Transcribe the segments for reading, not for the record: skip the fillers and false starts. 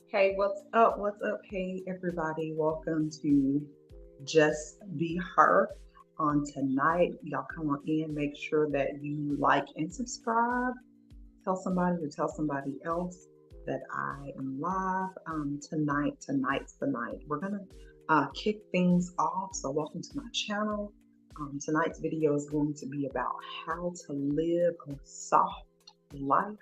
Hey, what's up? What's up? Hey, everybody. Welcome to Just Be Her. On tonight, y'all come on in. Make sure that you like and subscribe. Tell somebody to tell somebody else that I am live tonight. Tonight's the night. We're going to kick things off. So, welcome to my channel. Tonight's video is going to be about how to live a soft life,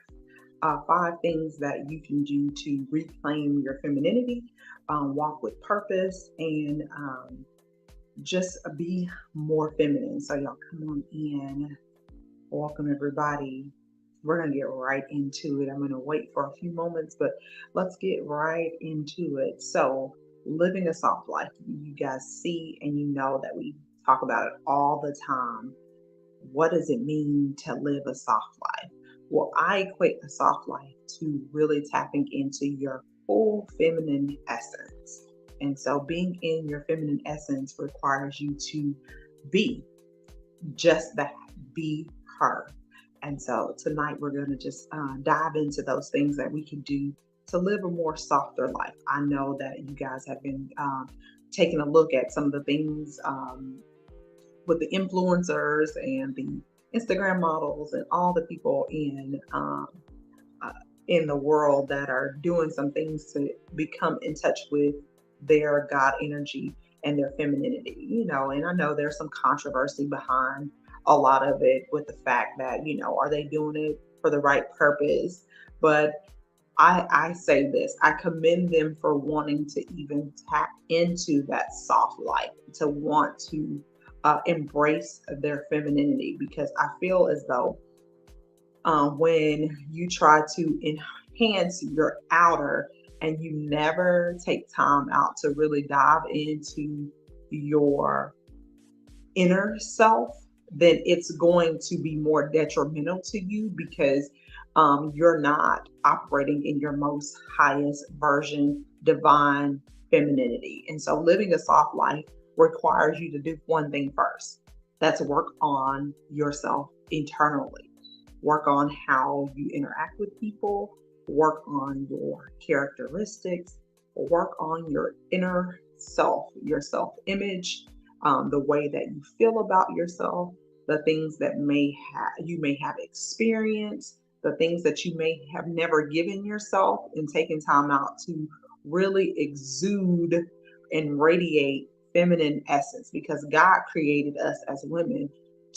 5 things that you can do to reclaim your femininity, walk with purpose, and just be more feminine. So, y'all come on in. Welcome, everybody. We're going to get right into it. I'm going to wait for a few moments, but let's get right into it. So, living a soft life, you guys see and you know that we talk about it all the time. What does it mean to live a soft life? Well, I equate a soft life to really tapping into your full feminine essence. And so being in your feminine essence requires you to be just that, be her. And so tonight we're going to just dive into those things that we can do to live a more softer life. I know that you guys have been taking a look at some of the things with the influencers and the Instagram models and all the people uh, in the world that are doing some things to become in touch with their God energy and their femininity, and I know there's some controversy behind a lot of it with the fact that, are they doing it for the right purpose? But I say this, I commend them for wanting to even tap into that soft life, to want to embrace their femininity, because I feel as though when you try to enhance your outer and you never take time out to really dive into your inner self, then it's going to be more detrimental to you, because you're not operating in your most highest version, divine femininity. And so living a soft life requires you to do one thing first. That's work on yourself internally. Work on how you interact with people, work on your characteristics, work on your inner self, your self image, the way that you feel about yourself, the things that you may have experienced, the things that you may have never given yourself, and taking time out to really exude and radiate feminine essence, because God created us as women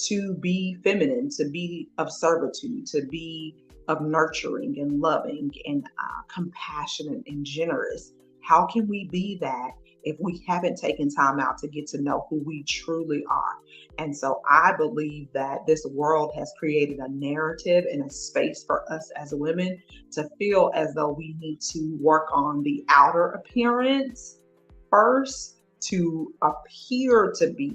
to be feminine, to be of servitude, to be of nurturing and loving and compassionate and generous. How can we be that if we haven't taken time out to get to know who we truly are? And so I believe that this world has created a narrative and a space for us as women to feel as though we need to work on the outer appearance first to appear to be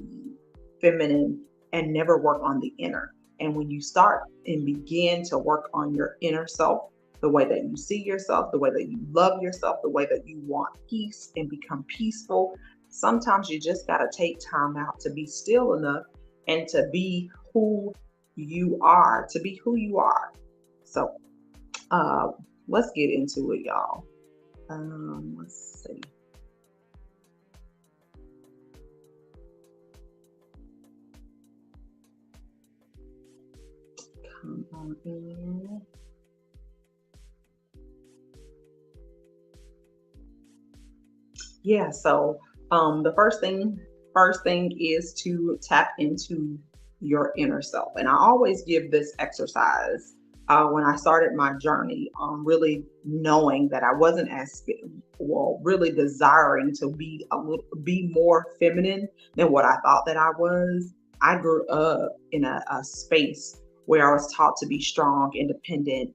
feminine and never work on the inner. And when you start and begin to work on your inner self, the way that you see yourself, the way that you love yourself, the way that you want peace and become peaceful, sometimes you just got to take time out to be still enough and to be who you are, to be who you are. So uh, let's get into it, y'all. Let's see. Come on in. Yeah, so the first thing is to tap into your inner self. And I always give this exercise when I started my journey on really knowing that I wasn't as well, really desiring to be more feminine than what I thought that I was. I grew up in a space where I was taught to be strong, independent,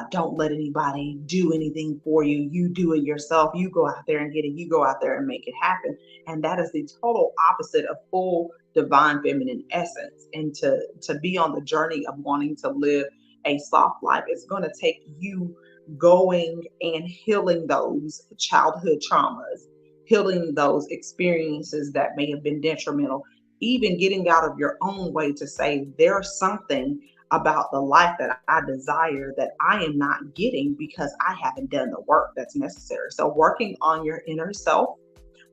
don't let anybody do anything for you. You do it yourself. You go out there and get it. You go out there and make it happen. And that is the total opposite of full divine feminine essence. And to be on the journey of wanting to live a soft life, it's going to take you going and healing those childhood traumas, healing those experiences that may have been detrimental, even getting out of your own way to say there's something about the life that I desire that I am not getting because I haven't done the work that's necessary. So, working on your inner self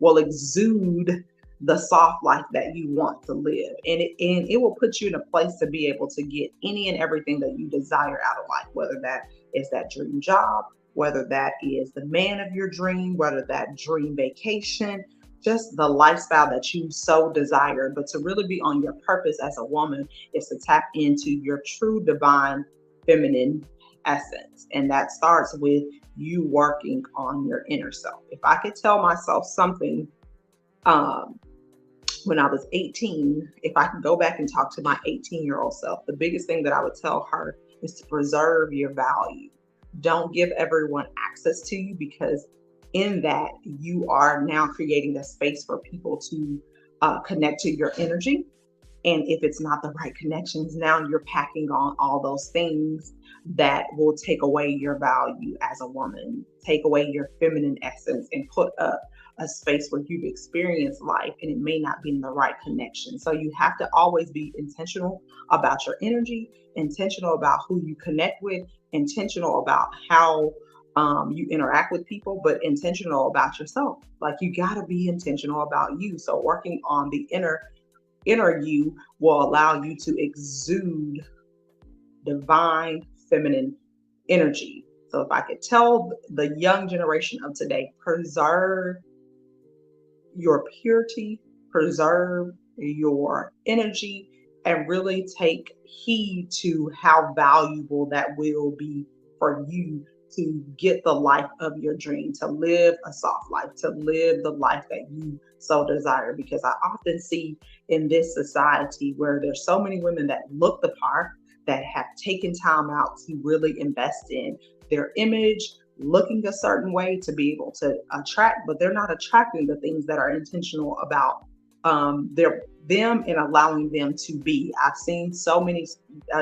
will exude the soft life that you want to live. And it will put you in a place to be able to get any and everything that you desire out of life, whether that is that dream job, whether that is the man of your dream, whether that dream vacation, just the lifestyle that you so desire. But to really be on your purpose as a woman is to tap into your true divine feminine essence. And that starts with you working on your inner self. If I could tell myself something um, when I was 18, if I could go back and talk to my 18-year-old self, the biggest thing that I would tell her is to preserve your value. Don't give everyone access to you, because in that you are now creating a space for people to connect to your energy. And if it's not the right connections, now you're packing on all those things that will take away your value as a woman, take away your feminine essence, and put up a space where you've experienced life and it may not be in the right connection. So you have to always be intentional about your energy, intentional about who you connect with, intentional about how you interact with people, but intentional about yourself. Like, you got to be intentional about you. So working on the inner you will allow you to exude divine feminine energy. So if I could tell the young generation of today, preserve your purity, preserve your energy, and really take heed to how valuable that will be for you to get the life of your dream, to live a soft life, to live the life that you so desire. Because I often see in this society where there's so many women that look the part, that have taken time out to really invest in their image, looking a certain way to be able to attract, but they're not attracting the things that are intentional about them and allowing them to be. I've seen so many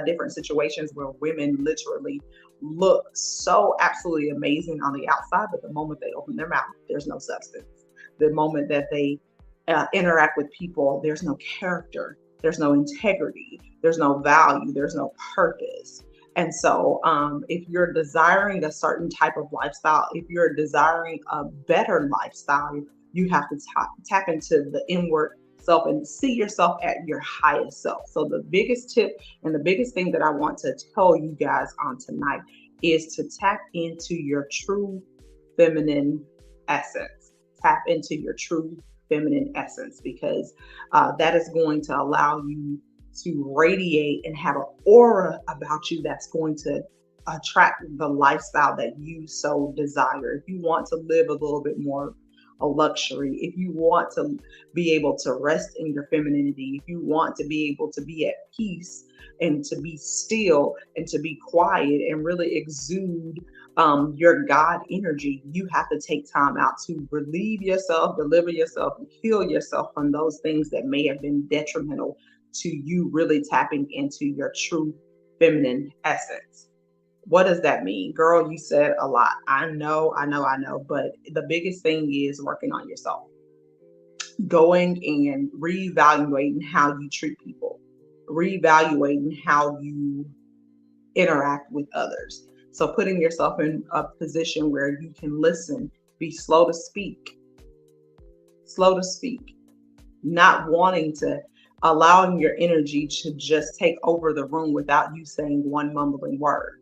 different situations where women literally look so absolutely amazing on the outside, but the moment they open their mouth, there's no substance. The moment that they interact with people, there's no character, there's no integrity, there's no value, there's no purpose. And so, if you're desiring a certain type of lifestyle, if you're desiring a better lifestyle, you have to tap into the inward self and see yourself at your highest self. So, the biggest tip and the biggest thing that I want to tell you guys on tonight is to tap into your true feminine essence. Tap into your true feminine essence, because that is going to allow you to radiate and have an aura about you that's going to attract the lifestyle that you so desire. If you want to live a little bit more a luxury, if you want to be able to rest in your femininity, if you want to be able to be at peace and to be still and to be quiet and really exude your God energy, you have to take time out to relieve yourself, deliver yourself, and heal yourself from those things that may have been detrimental to you really tapping into your true feminine essence. What does that mean? Girl, you said a lot. I know. But the biggest thing is working on yourself, going and reevaluating how you treat people, reevaluating how you interact with others. So putting yourself in a position where you can listen, be slow to speak, not wanting to, allowing your energy to just take over the room without you saying one mumbling word.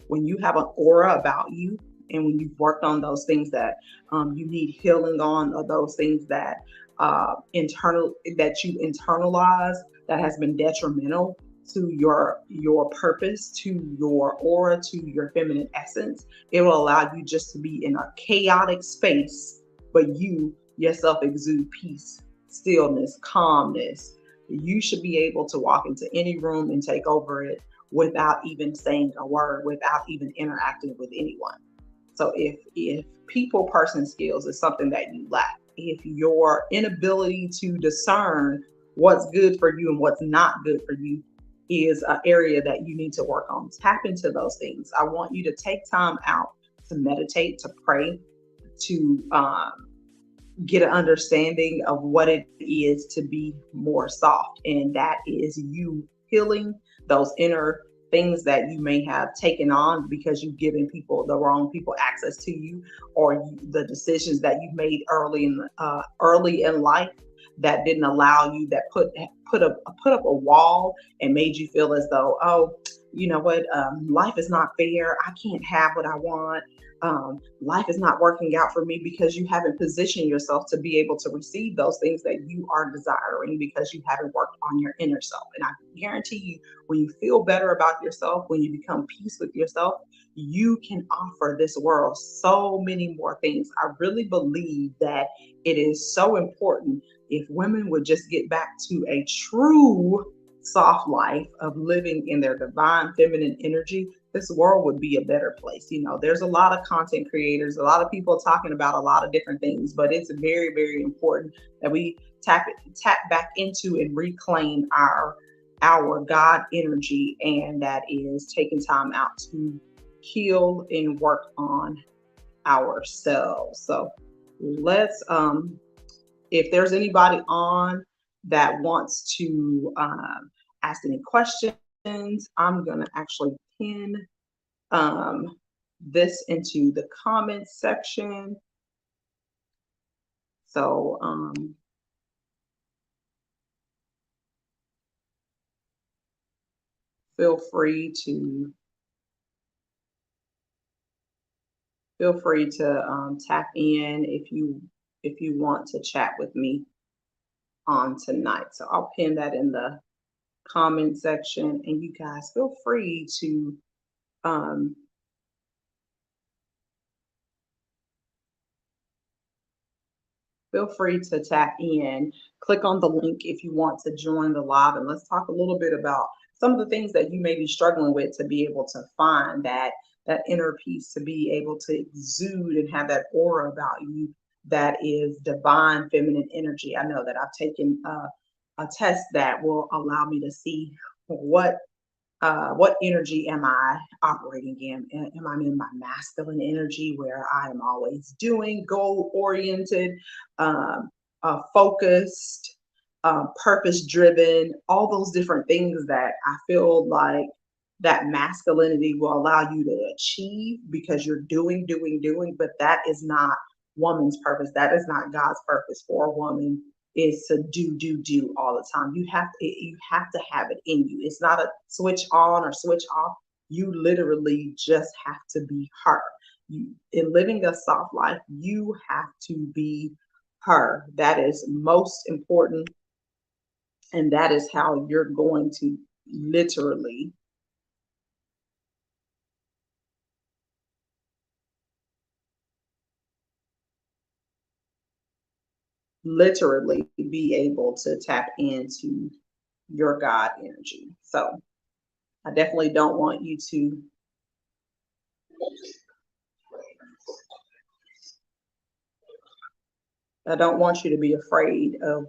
When you have an aura about you, and when you've worked on those things that you need healing on, or those things that that you internalize that has been detrimental to your purpose, to your aura, to your feminine essence, it will allow you just to be in a chaotic space, but you yourself exude peace, stillness, calmness. You should be able to walk into any room and take over it without even saying a word, without even interacting with anyone. So if people person skills is something that you lack, if your inability to discern what's good for you and what's not good for you is an area that you need to work on, tap into those things. I want you to take time out to meditate, to pray, to get an understanding of what it is to be more soft. And that is you healing those inner things that you may have taken on because you've given the wrong people access to you, or the decisions that you made early in life that didn't allow you, that put up a wall and made you feel as though, oh, you know what, life is not fair. I can't have what I want. Life is not working out for me, because you haven't positioned yourself to be able to receive those things that you are desiring, because you haven't worked on your inner self. And I guarantee you, when you feel better about yourself, when you become peace with yourself, you can offer this world so many more things. I really believe that it is so important if women would just get back to a true soft life of living in their divine feminine energy, this world would be a better place. There's a lot of content creators, a lot of people talking about a lot of different things, but it's very, very important that we tap back into and reclaim our God energy, and that is taking time out to heal and work on ourselves. So let's if there's anybody on that wants to ask any questions, I'm going to actually pin this into the comments section. So feel free to tap in if you want to chat with me on tonight. So I'll pin that in the comment section, and you guys feel free to tap in, click on the link if you want to join the live, and let's talk a little bit about some of the things that you may be struggling with, to be able to find that inner peace, to be able to exude and have that aura about you that is divine feminine energy. I know that I've taken a test that will allow me to see what energy am I operating in? Am I in my masculine energy, where I am always doing, goal oriented, focused, purpose driven, all those different things that I feel like that masculinity will allow you to achieve, because you're doing, but that is not woman's purpose. That is not God's purpose for a woman, is to do all the time. You have to have it in you. It's not a switch on or switch off. You literally just have to be her. In living a soft life, you have to be her. That is most important, and that is how you're going to literally be able to tap into your God energy. So I definitely don't want you to be afraid of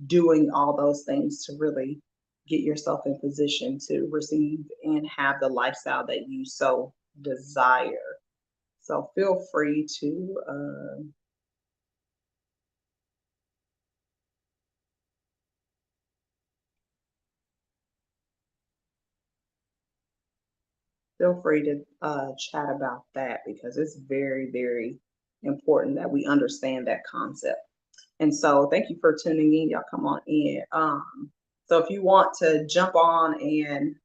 doing all those things, to really get yourself in position to receive and have the lifestyle that you so desire. So feel free to chat about that, because it's very, very important that we understand that concept. And so thank you for tuning in. Y'all come on in. So if you want to jump on and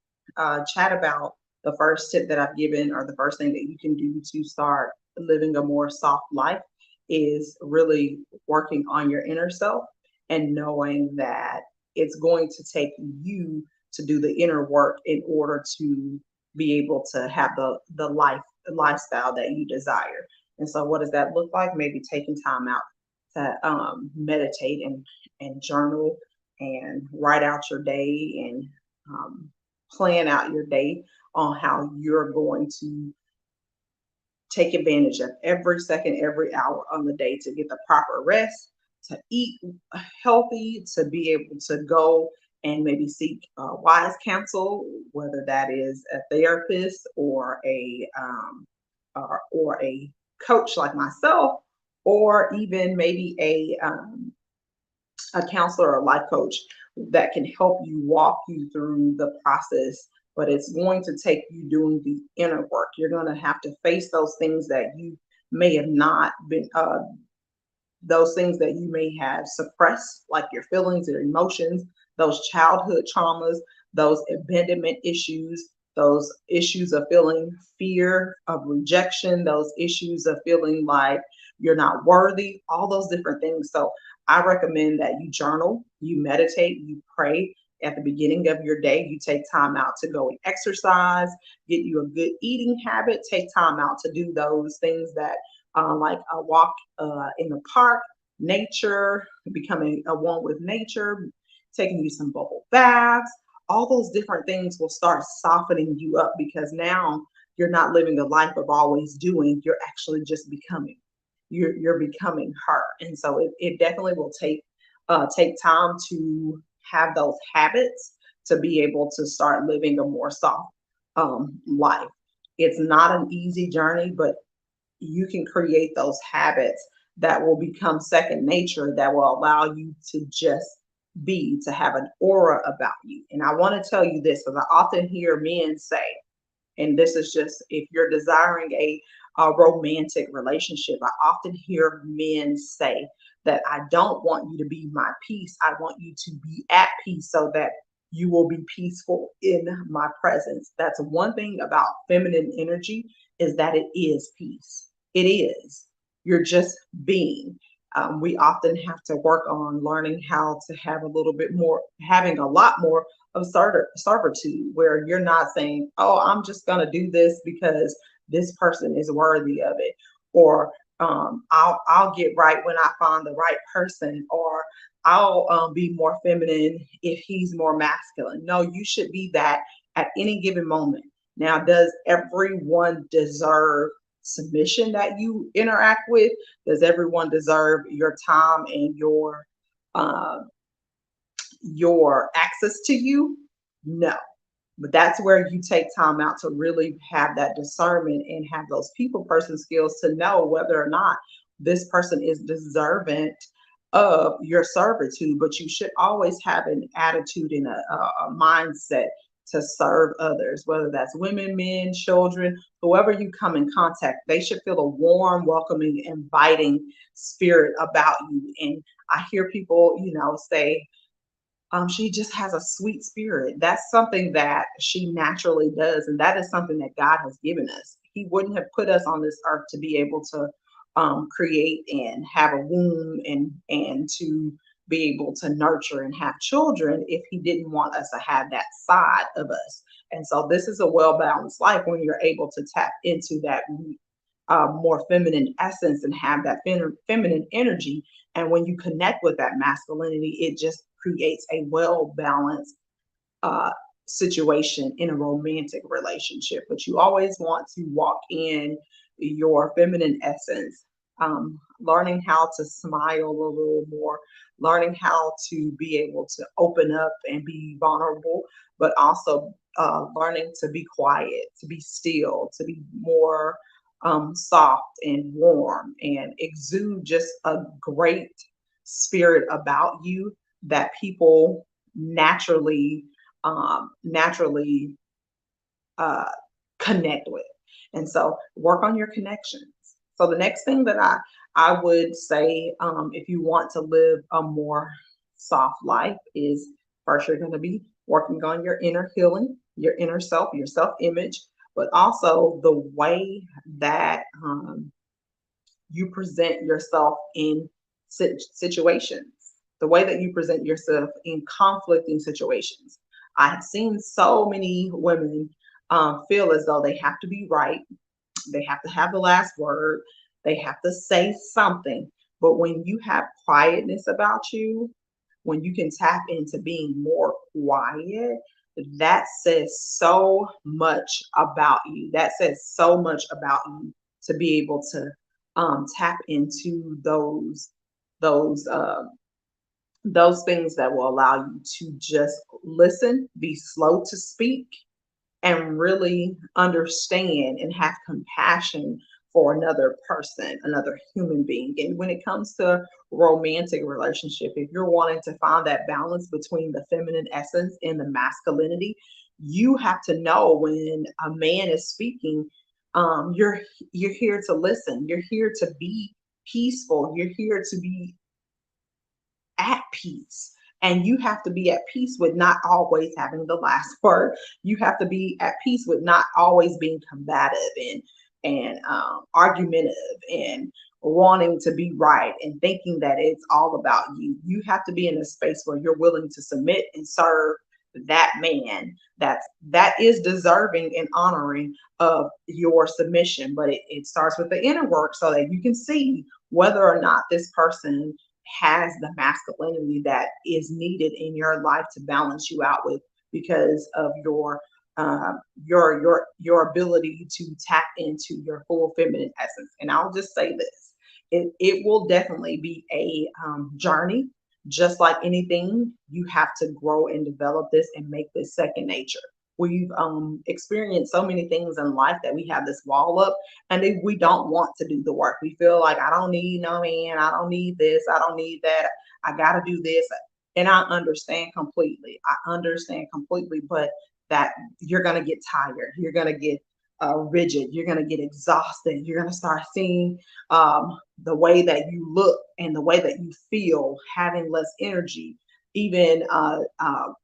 chat about the first tip that I've given, or the first thing that you can do to start living a more soft life, is really working on your inner self, and knowing that it's going to take you to do the inner work in order to be able to have the lifestyle that you desire. And so what does that look like? Maybe taking time out to meditate and journal, and write out your day, and plan out your day on how you're going to take advantage of every second, every hour on the day, to get the proper rest, to eat healthy, to be able to go and maybe seek wise counsel, whether that is a therapist or a coach like myself, or even maybe a counselor or life coach that can help you, walk you through the process but it's going to take you doing the inner work. You're going to have to face those things that you may have not been, those things that you may have suppressed, like your feelings, your emotions, those childhood traumas, those abandonment issues, those issues of feeling fear of rejection, those issues of feeling like you're not worthy, all those different things. So I recommend that you journal, you meditate, you pray. At the beginning of your day, you take time out to go and exercise, get you a good eating habit, take time out to do those things that like a walk in the park, nature, becoming a one with nature, taking you some bubble baths. All those different things will start softening you up because now you're not living a life of always doing. You're actually just becoming. You're becoming her, and so it definitely will take time to have those habits to be able to start living a more soft life. It's not an easy journey, but you can create those habits that will become second nature that will allow you to just be, to have an aura about you. And I want to tell you this because I often hear men say, and this is just if you're desiring a romantic relationship, I often hear men say that I don't want you to be my peace. I want you to be at peace so that you will be peaceful in my presence. That's one thing about feminine energy is that it is peace. It is. You're just being. We often have to work on learning how to have a little bit more, having a lot more of servitude, where you're not saying, "Oh, I'm just going to do this because this person is worthy of it," or I'll get right when I find the right person," or "I'll be more feminine if he's more masculine." No, you should be that at any given moment. Now, does everyone deserve submission that you interact with? Does everyone deserve your time and uh, your access to you? No. But that's where you take time out to really have that discernment and have those people person skills to know whether or not this person is deserving of your servitude. But you should always have an attitude and a mindset to serve others, whether that's women, men, children, whoever you come in contact. They should feel a warm, welcoming, inviting spirit about you. And I hear people, say, she just has a sweet spirit. That's something that she naturally does, and that is something that God has given us. He wouldn't have put us on this earth to be able to create and have a womb and to be able to nurture and have children if He didn't want us to have that side of us. And so, this is a well balanced life when you're able to tap into that more feminine essence and have that feminine energy. And when you connect with that masculinity, it just creates a well balanced uh, situation in a romantic relationship. But you always want to walk in your feminine essence, learning how to smile a little more, learning how to be able to open up and be vulnerable, but also learning to be quiet, to be still, to be more soft and warm and exude just a great spirit about you that people naturally uh, connect with. And so work on your connections. So the next thing that I would say, if you want to live a more soft life, is first you're going to be working on your inner healing, your inner self, your self image, but also the way that you present yourself in situations, the way that you present yourself in conflicting situations. I have seen so many women feel as though they have to be right, they have to have the last word, they have to say something. But when you have quietness about you, when you can tap into being more quiet, that says so much about you. That says so much about you to be able to tap into those uh, those things that will allow you to just listen, be slow to speak, and really understand and have compassion for another person, another human being. And when it comes to romantic relationship, if you're wanting to find that balance between the feminine essence and the masculinity, You have to know when a man is speaking, you're here to listen. You're here to be peaceful. You're here to be at peace. And you have to be at peace with not always having the last word. You have to be at peace with not always being combative and argumentative and wanting to be right and thinking that it's all about you. You have to be in a space where you're willing to submit and serve that man that is deserving and honoring of your submission. But it starts with the inner work so that you can see whether or not this person has the masculinity that is needed in your life to balance you out with, because of your ability to tap into your full feminine essence. And I'll just say this: it will definitely be a journey. Just like anything, you have to grow and develop this and make this second nature. We've experienced so many things in life that we have this wall up, and if we don't want to do the work, we feel like, I don't need no man, I don't need this, I don't need that, I got to do this. And I understand completely. I understand completely, but that you're going to get tired, you're going to get rigid, you're going to get exhausted, you're going to start seeing the way that you look and the way that you feel, having less energy, even a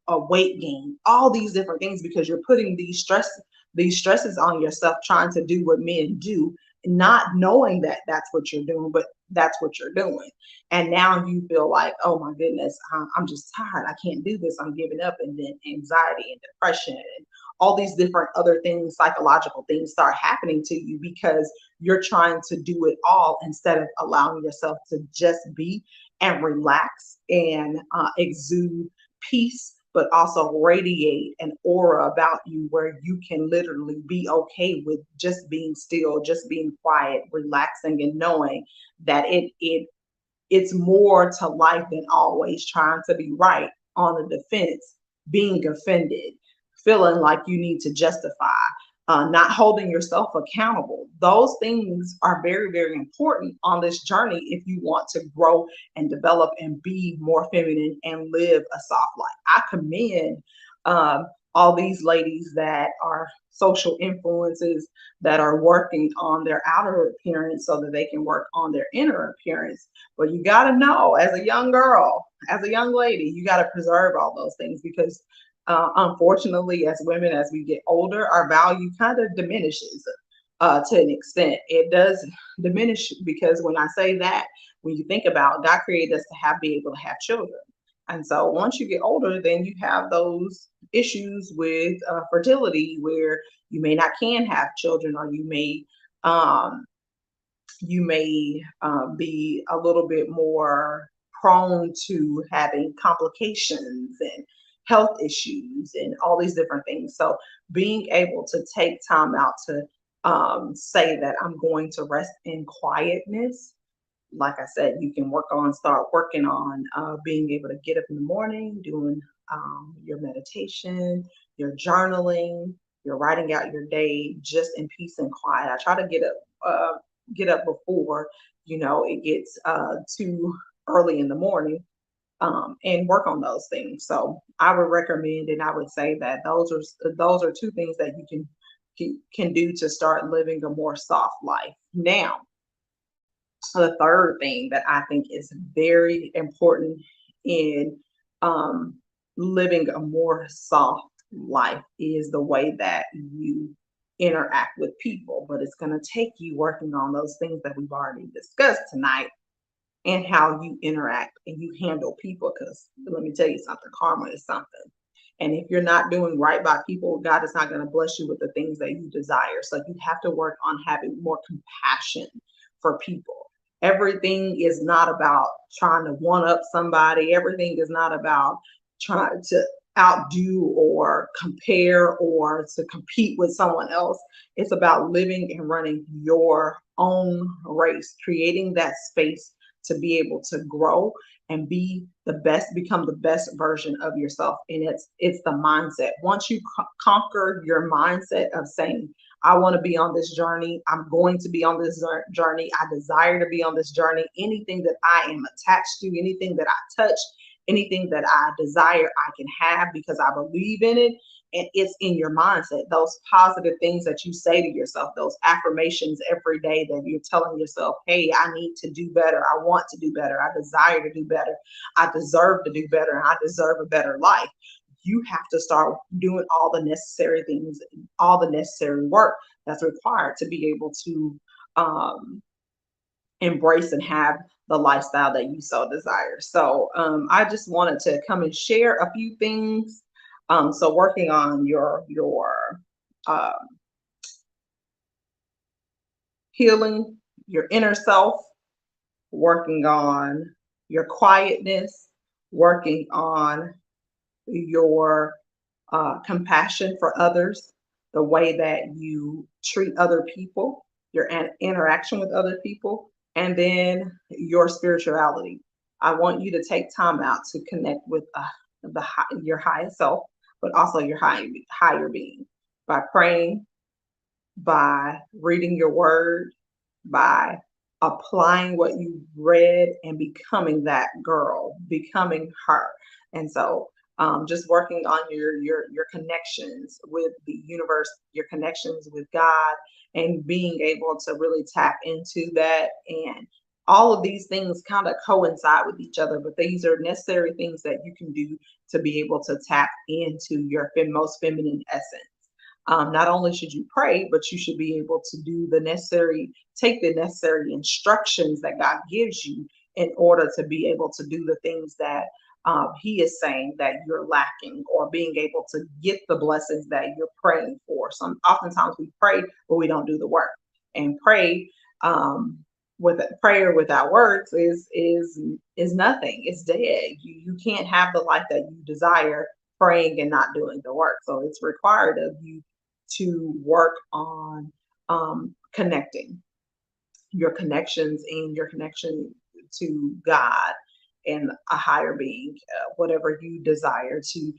weight gain, all these different things, because you're putting these stresses on yourself, trying to do what men do, not knowing that that's what you're doing, but that's what you're doing. And now you feel like, oh my goodness, I'm just tired, I can't do this, I'm giving up. And then anxiety and depression and all these different other things, psychological things, start happening to you because you're trying to do it all instead of allowing yourself to just be and relax and exude peace, but also radiate an aura about you where you can literally be okay with just being still, just being quiet, relaxing, and knowing that it's more to life than always trying to be right, on the defense, being offended, feeling like you need to justify, not holding yourself accountable. Those things are very, very important on this journey if you want to grow and develop and be more feminine and live a soft life. I commend all these ladies that are social influences that are working on their outer appearance so that they can work on their inner appearance. But you got to know, as a young girl, as a young lady, you got to preserve all those things, because unfortunately, as women, as we get older, our value kind of diminishes to an extent. It does diminish, because when I say that, when you think about, God created us to be able to have children. And so once you get older, then you have those issues with fertility, where you may not can have children, or um, you may be a little bit more prone to having complications and health issues and all these different things. So being able to take time out to say that I'm going to rest in quietness, like I said, you can start working on being able to get up in the morning, doing your meditation, your journaling, you're writing out your day just in peace and quiet. I try to get up before it gets too early in the morning, and work on those things. So I would recommend, and I would say that those are two things that you can do to start living a more soft life. Now, the third thing that I think is very important in um, living a more soft life is the way that you interact with people. But it's going to take you working on those things that we've already discussed tonight, and how you interact and you handle people. Because let me tell you something, karma is something. And if you're not doing right by people, God is not going to bless you with the things that you desire. So you have to work on having more compassion for people. Everything is not about trying to one up somebody. Everything is not about trying to outdo or compare or to compete with someone else. It's about living and running your own race, creating that space to be able to grow and become the best version of yourself. And it's the mindset. Once you conquer your mindset of saying, I want to be on this journey, I'm going to be on this journey, I desire to be on this journey, anything that I am attached to, anything that I touch, anything that I desire, I can have, because I believe in it. and it's in your mindset. Those positive things that you say to yourself, those affirmations every day that you're telling yourself, hey, I need to do better. I want to do better. I desire to do better. I deserve to do better. And I deserve a better life. You have to start doing all the necessary things, all the necessary work that's required to be able to um, embrace and have the lifestyle that you so desire. So I just wanted to come and share a few things. So working on your uh, healing, your inner self, working on your quietness, working on your compassion for others, the way that you treat other people, your interaction with other people, and then your spirituality. I want you to take time out to connect with your highest self, but also your higher being by praying, by reading your word, by applying what you read and becoming that girl, becoming her. And so just working on your connections with the universe, your connections with God, and being able to really tap into that. And all of these things kind of coincide with each other, but these are necessary things that you can do to be able to tap into your most feminine essence. Not only should you pray, but you should be able to do the necessary, take the necessary instructions that God gives you in order to be able to do the things that He is saying that you're lacking, or being able to get the blessings that you're praying for. Oftentimes we pray, but we don't do the work. And pray with prayer without works is nothing. It's dead. You can't have the life that you desire praying and not doing the work. So it's required of you to work on connecting your connections and your connection to God and a higher being, whatever you desire to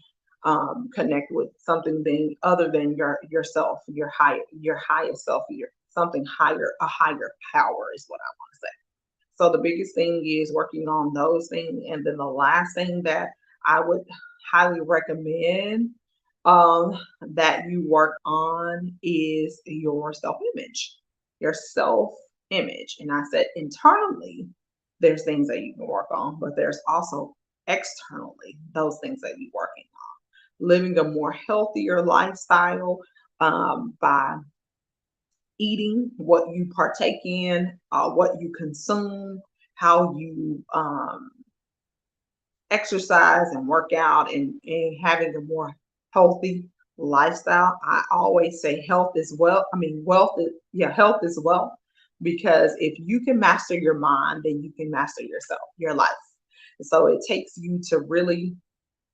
connect with, something being other than yourself, your highest self, something higher, a higher power is what I want to say. So the biggest thing is working on those things, and then the last thing that I would highly recommend that you work on is your self image. Your self image. And I said internally, there's things that you can work on, but there's also externally those things that you're working on. Living a more healthier lifestyle by eating, what you partake in, what you consume, how you exercise and work out, and having a more healthy lifestyle. I always say health is wealth. I mean, health is wealth, because if you can master your mind, then you can master yourself, your life. And so it takes you to really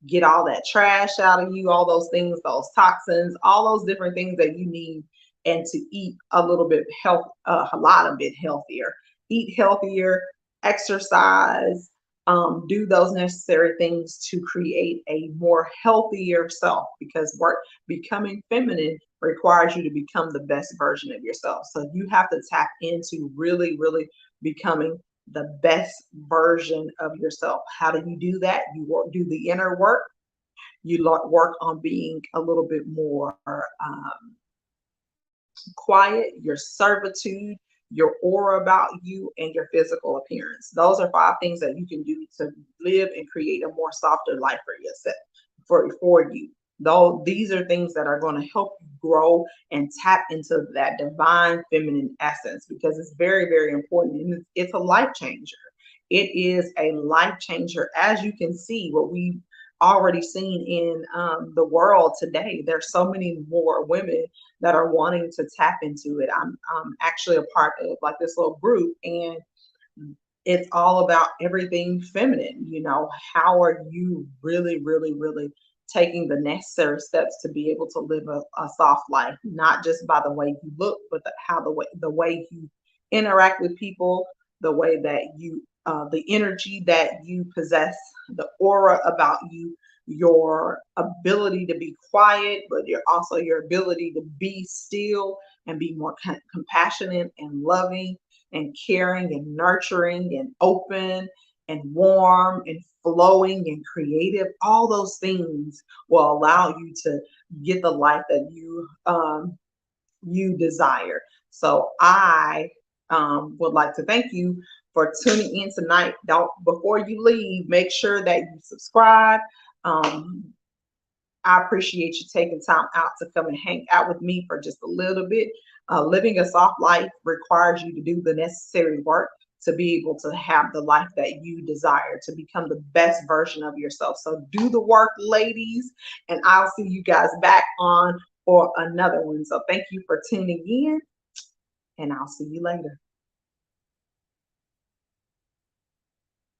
get all that trash out of you, all those things, those toxins, all those different things that you need, and to eat a little bit a lot of bit healthier. Eat healthier, exercise, do those necessary things to create a more healthier self, because becoming feminine requires you to become the best version of yourself. So you have to tap into really, really becoming the best version of yourself. How do you do that? Do the inner work. You work on being a little bit more quiet, your servitude, your aura about you, and your physical appearance. Those are 5 things that you can do to live and create a more softer life for yourself, for you. Though these are things that are going to help you grow and tap into that divine feminine essence, because it's very, very important, and it's a life changer. It is a life changer. As you can see, what we already seen in the world today, there's so many more women that are wanting to tap into it. I'm actually a part of like this little group, and it's all about everything feminine. How are you really, really, really taking the necessary steps to be able to live a soft life, not just by the way you look, but the way you interact with people, the way that you the energy that you possess, the aura about you, your ability to be quiet, but also your ability to be still and be more compassionate and loving and caring and nurturing and open and warm and flowing and creative. All those things will allow you to get the life that you desire. So I would like to thank you for tuning in tonight. Don't, before you leave, make sure that you subscribe. Um, I appreciate you taking time out to come and hang out with me for just a little bit. Living a soft life requires you to do the necessary work to be able to have the life that you desire, to become the best version of yourself. So do the work, ladies, and I'll see you guys back on for another one. So thank you for tuning in, and I'll see you later.